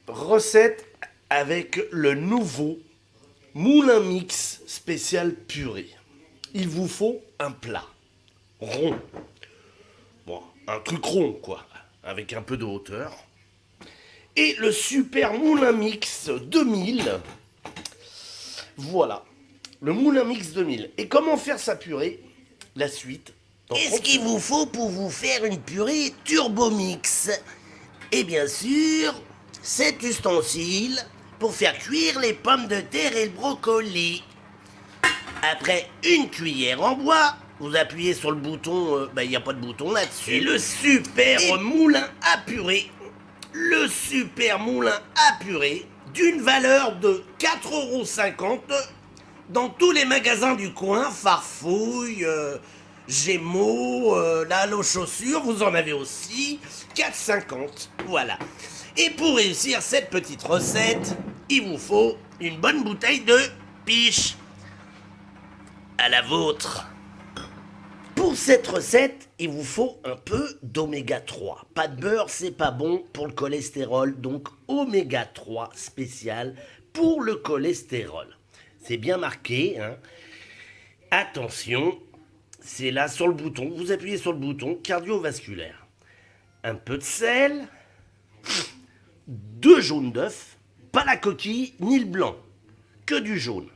recette avec le nouveau moulin mix spécial purée. Il vous faut un plat rond. Bon, un truc rond quoi, avec un peu de hauteur. Et le super moulin mix 2000. Voilà, le moulin mix 2000. Et comment faire sa purée? La suite. Qu'est-ce qu'il vous faut pour vous faire une purée Turbo-Mix? Et bien sûr, cet ustensile pour faire cuire les pommes de terre et le brocoli. Après une cuillère en bois, vous appuyez sur le bouton, il n'y a pas de bouton là-dessus. Et le super moulin à purée. Le super moulin à purée d'une valeur de 4,50 € dans tous les magasins du coin, Farfouille, Gémeaux, là, aux chaussures, vous en avez aussi, 4,50 €, voilà. Et pour réussir cette petite recette, il vous faut une bonne bouteille de piche. À la vôtre. Pour cette recette, il vous faut un peu d'oméga 3. Pas de beurre, c'est pas bon pour le cholestérol, donc oméga 3 spécial pour le cholestérol. C'est bien marqué, hein. Attention, c'est là sur le bouton, vous appuyez sur le bouton cardiovasculaire. Un peu de sel, 2 jaunes d'œufs, pas la coquille ni le blanc, que du jaune.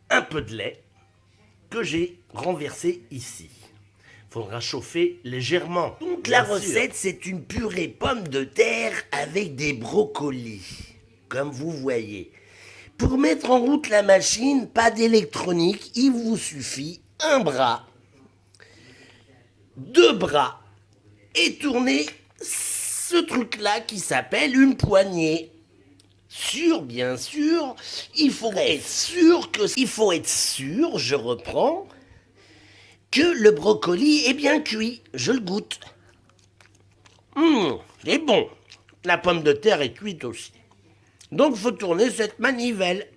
Un peu de lait que j'ai renversé ici. Faudra chauffer légèrement. Donc la recette, c'est une purée pomme de terre avec des brocolis, comme vous voyez. Pour mettre en route la machine, pas d'électronique, il vous suffit un bras, 2 bras, et tournez ce truc-là qui s'appelle une poignée. Bien sûr, il faut être sûr, je reprends, que le brocoli est bien cuit. Je le goûte. C'est bon. La pomme de terre est cuite aussi. Donc, faut tourner cette manivelle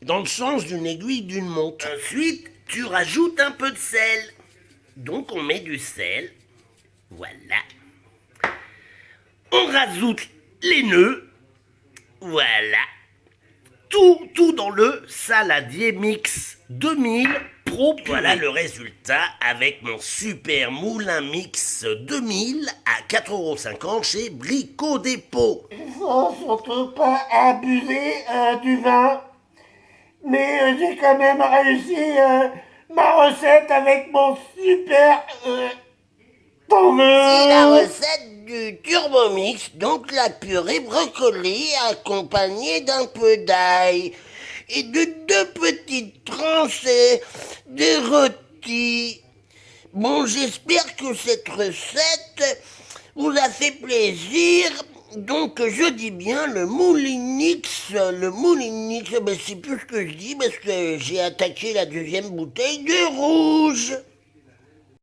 dans le sens d'une aiguille d'une montre. Ensuite, tu rajoutes un peu de sel. Donc, on met du sel. Voilà. On rajoute les nœuds. Voilà. Tout dans le saladier mix 2000 Pro Purée. Voilà le résultat avec mon super moulin mix 2000 à 4,50 € chez Brico Dépôt. Il faut surtout pas abuser du vin. Mais j'ai quand même réussi ma recette avec mon super C'est la tourneur. recette du Turbo-Mix, donc la purée brocoli accompagnée d'un peu d'ail et de 2 petites tranches de rôti. Bon, j'espère que cette recette vous a fait plaisir. Donc, je dis bien le moulinix, ben, c'est plus ce que je dis parce que j'ai attaqué la 2e bouteille de rouge.